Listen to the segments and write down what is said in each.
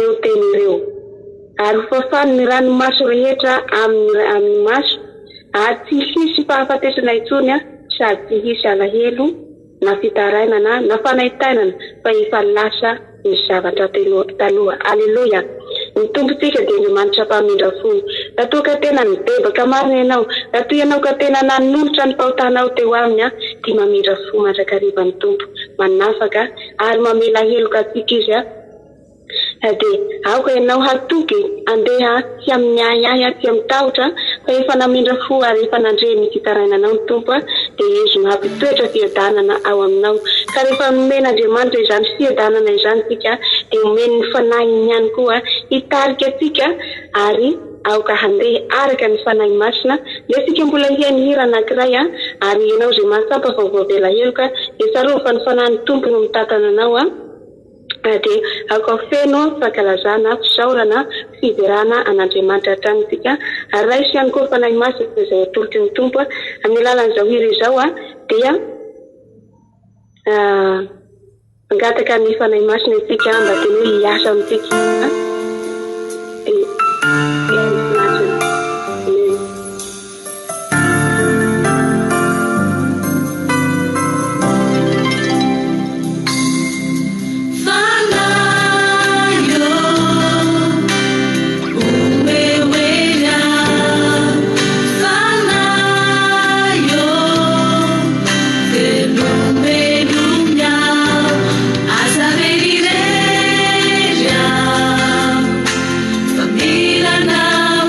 teo teny ireo. Ary fafany ny ranomaso rehetra amin'ny maso, ary tsy hisy fahafatesana intsony sady tsy hisy alahelo na fitarainana na fanaitainana fa efa lasa ny zavatra taloha. Aleluia. Ny tompontsika dia Andriamanitra mpamindra fo. Raha toa ka tena nibebaka marina ianao, raha toa ianao ka tena nanolotra ny fahotanao teo aminy dia mamindra fo mandrakariva ny tompo, manafaka ary mamela heloka antsika izy dia aoka ianao hatoky andeha tsy amin'ny ahiahy tsy amin'ny tahotra fa efa namindra fo ary efa nandre ny fitarainanao ny tompo dia izy mampitoetra fiadanana ao aminao. Ka rehefa nomena Andriamanitra izany fiadanana izany tsika dia omeny ny fanahiny ihany koa hitarika atsika ary aoka handeha araka ny fanahy masina. Dia sika mbola hihainy hira anankiray ary ianao izay mahatsapa vaovao vela heloka dia tsarova fa ny fanahin'ny tompo no mitatana anao dia aoka feno fankalazana fisaorana fiverana an'Andriamanitra hatramintsika. Ary raha isy ihany koa fanahy masina izay atolotry ny tompo amin'ny alalan'izao hira izao dia angataka ny fanahy masina isika mba teny hoe hiasa amintsika. Now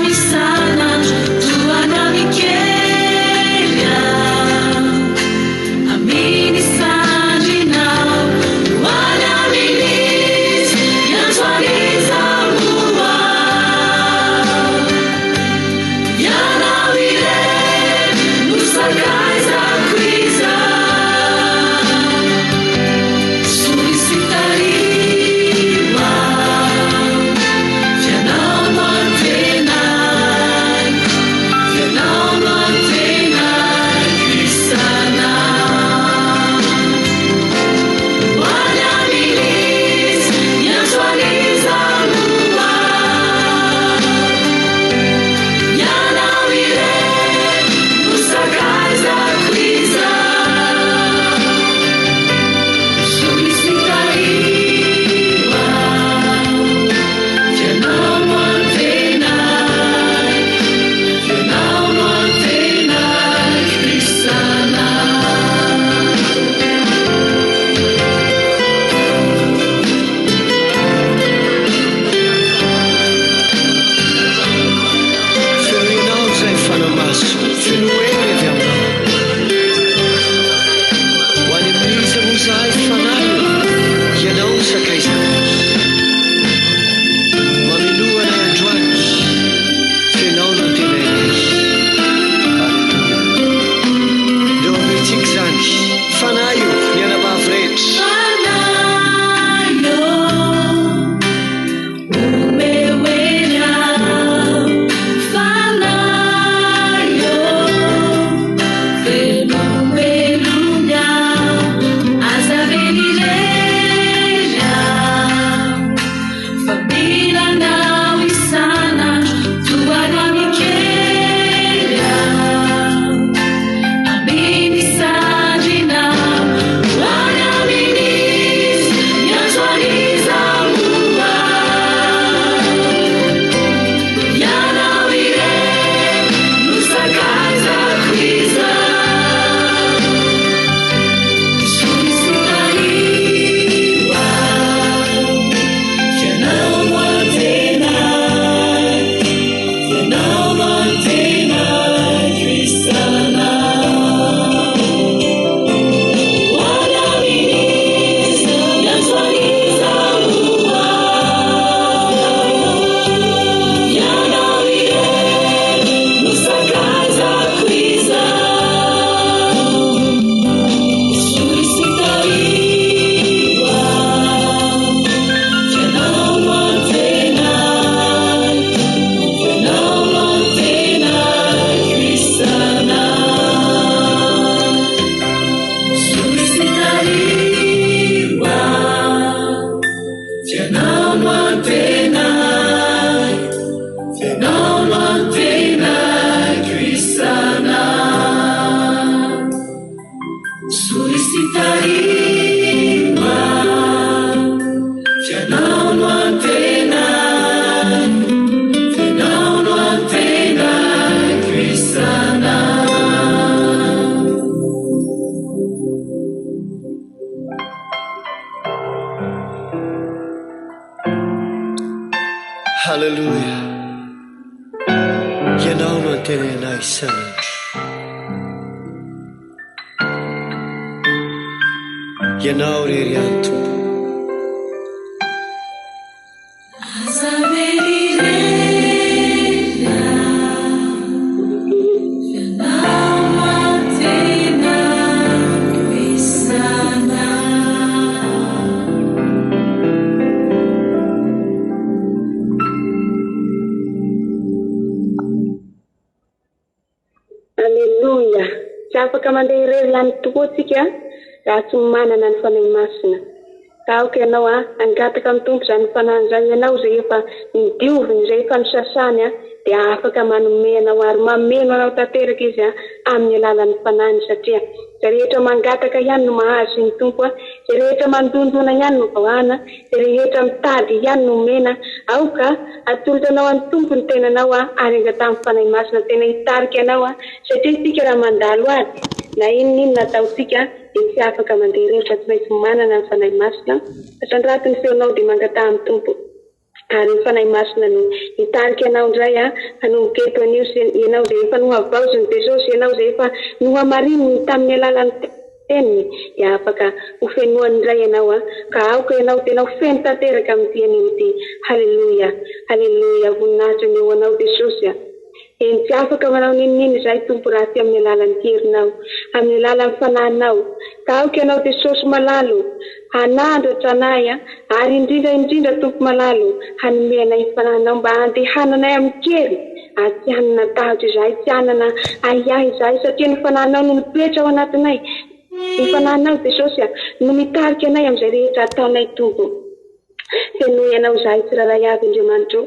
Hallelujah. Ianao no antenenay isanandro. Ianao rery any Tompo. Alleluia. Tsy afaka mandeha irery ihany tokoa tsika raha tsy manana ny fanahy masina. Ka aoka ianao angataka amin'ny Tompo izany fanahy izany, ianao izay efa nidioviny, izay efa nisasany dia afaka manome anao ary mameno anao tanteraka izy amin'ny alalan'ny fanahiny, satria izay rehetra mangataka ihany no mahazo ny Tompo, izay rehetra mandondona ihany no voahana, izay rehetra mitady ihany no mena. Aoka atolotanao amin'ny Tompo ny tenanao ary enga tamin'ny fanahy masina tena hitarika anao, satria isika raha mandalo ady na inona nataontsika dia tsy afaka mandeha irery fa tsy maintsy manana ny fanahy masina. Asandrato ny feonao dia mangataha amin'ny Tompo ary ny fanahy masina no hitarika anao indray hanomboketo an'io ianao izay efa nohavaoziny Jesosy, ianao izay efa nohamarininy tamin'ny alalan'ny teniny dia afaka ho fenoany indray ianao ka aoka ianao tena ho feno tanteraka amin'ity an'io ity. Halleluia, halleluia, voninahitra ny eo anao Jesosy. Eny tsy afaka manao ninonino izay Tompo raha tsy amin'ny alalan'ny herinao, amin'ny alalan'ny fanahinao. Ka aoka ianao Jesosy malalo hanandratra anay ary indrindra Tompo malalo hanome anay fanahinao mba handehananay amin'ny kery, tsy hanana tahotry izay, tsy hanana ahiahy izay, satria ny fanahinao no mipetra ao anatinay. Ny fanahinao Jesosy no mitarika anay amin'izay rehetra ataonay Tompo. Fenoy ianao izay tsiraray avy Andriamanitro.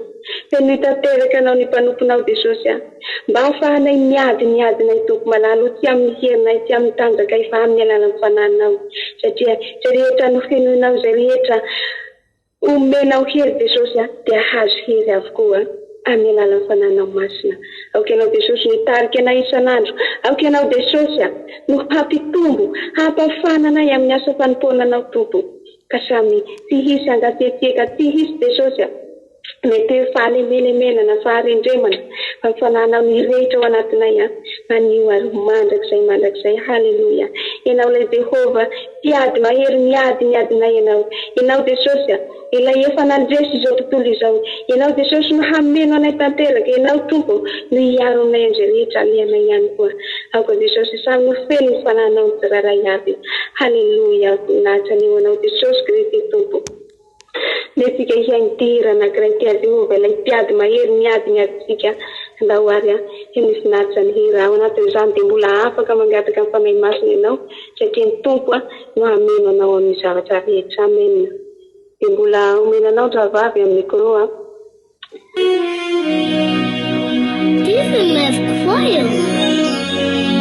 Fenoy tanteraka anao ny mpanomponao Jesosy mba ahafahanay miadinay Tompo malalo, tsy amin'ny herinay, tsy amin'ny tanjakay fa amin'ny alalan'ny fanahinao, satria izay rehetra no fenoinao, izay rehetra omenao hery Jesosy dia hazo hery avokoa amin'ny alalan'ny fanahinao masina. Aoka ianao Jesosy nitarika anay isanandro, aoka ianao Jesosy no hampitombo, hampafana anay amin'ny asa fanompoananao Tompo. Ka samy tsy hisy angatetieka, tsy hisy Jesosy mety fahalemelemena na faharendremana fa ny fanahinao nirehetra ao anatinay anio ary mandrakizay. Halleluia. Ianao ilay Jehova tiady mahery miadinay ianao Jesosy ilay efa nandresy izao tontolo izao, ianao Jesosy no hameno anay tanteraka, ianao Tompo no hiaro anay amin'izay rehetra alianay ihany koa. Aoka Jesosy samy no feno ny fanahinao ny tsiraray avy. Halleluia, voninahitra ny eo anao Jesosy Kristy Tompo. Netsika hiaintiry anankiray tia Jehova ilay mpiady mahery miadintsika mba ho ary misy finaritra ny hira ao anatin'izany dia mbola afaka mangataka amin'ny fanahy masina ianao, satria ny Tompo no hameno anao amin'ny zavatra rehetra. Amen. Dia mbola omenanao dravavy amin'ny micro. This is choir.